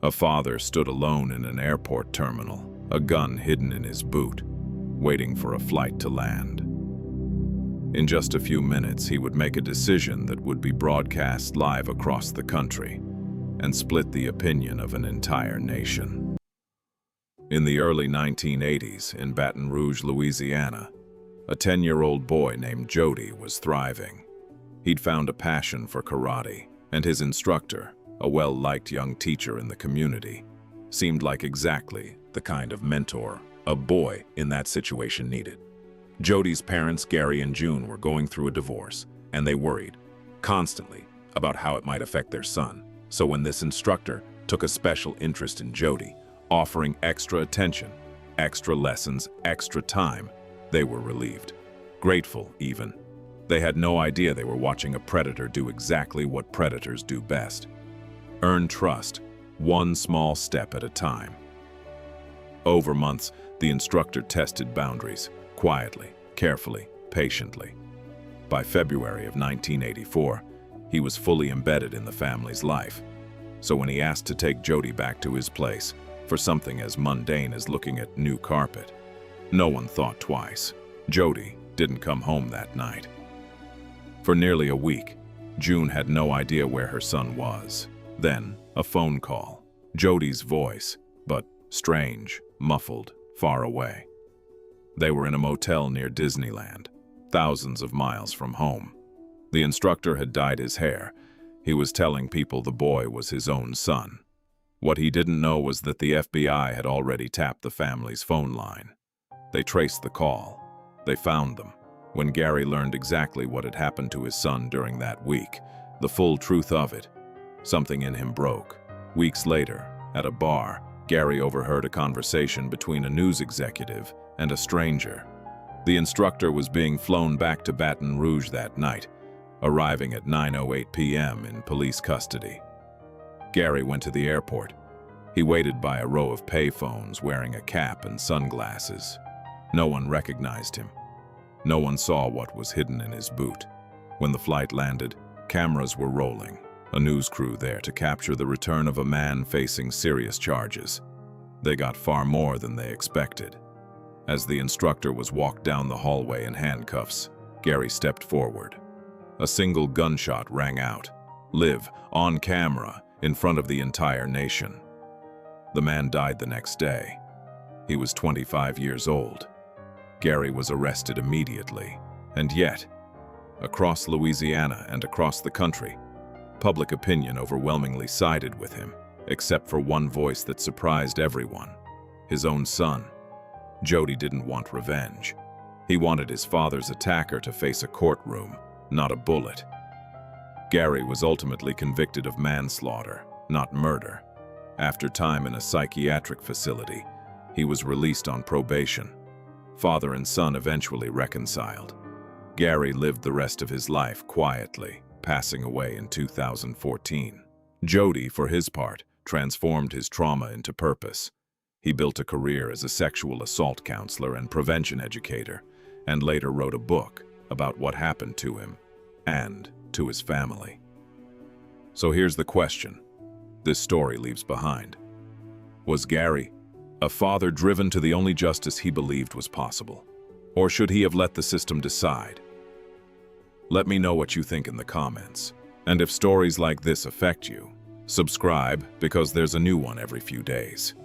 A father stood alone in an airport terminal, a gun hidden in his boot, waiting for a flight to land. In just a few minutes, he would make a decision that would be broadcast live across the country and split the opinion of an entire nation. In the early 1980s, in Baton Rouge, Louisiana, a 10-year-old boy named Jody was thriving. He'd found a passion for karate, and his instructor, a well-liked young teacher in the community, seemed like exactly the kind of mentor a boy in that situation needed. Jody's parents, Gary and June, were going through a divorce, and they worried constantly about how it might affect their son. So when this instructor took a special interest in Jody, offering extra attention, extra lessons, extra time, they were relieved. Grateful, even. They had no idea they were watching a predator do exactly what predators do best: earn trust, one small step at a time. Over months, the instructor tested boundaries, quietly, carefully, patiently. By February of 1984, he was fully embedded in the family's life. So when he asked to take Jody back to his place for something as mundane as looking at new carpet, no one thought twice. Jody didn't come home that night. For nearly a week, June had no idea where her son was. Then, a phone call. Jody's voice, but strange, muffled, far away. They were in a motel near Disneyland, thousands of miles from home. The instructor had dyed his hair. He was telling people the boy was his own son. What he didn't know was that the FBI had already tapped the family's phone line. They traced the call. They found them. When Gary learned exactly what had happened to his son during that week, the full truth of it, something in him broke. Weeks later, at a bar, Gary overheard a conversation between a news executive and a stranger. The instructor was being flown back to Baton Rouge that night, arriving at 9:08 p.m. in police custody. Gary went to the airport. He waited by a row of payphones wearing a cap and sunglasses. No one recognized him. No one saw what was hidden in his boot. When the flight landed, cameras were rolling, a news crew there to capture the return of a man facing serious charges. They got far more than they expected. As the instructor was walked down the hallway in handcuffs, Gary stepped forward. A single gunshot rang out, live, on camera, in front of the entire nation. The man died the next day. He was 25 years old. Gary was arrested immediately, and yet, across Louisiana and across the country, public opinion overwhelmingly sided with him, except for one voice that surprised everyone: his own son. Jody didn't want revenge. He wanted his father's attacker to face a courtroom, not a bullet. Gary was ultimately convicted of manslaughter, not murder. After time in a psychiatric facility, he was released on probation. Father and son eventually reconciled. Gary lived the rest of his life quietly, passing away in 2014. Jody, for his part, transformed his trauma into purpose. He built a career as a sexual assault counselor and prevention educator, and later wrote a book about what happened to him and to his family. So here's the question this story leaves behind. Was Gary a father driven to the only justice he believed was possible? Or should he have let the system decide? Let me know what you think in the comments. And if stories like this affect you, subscribe because there's a new one every few days.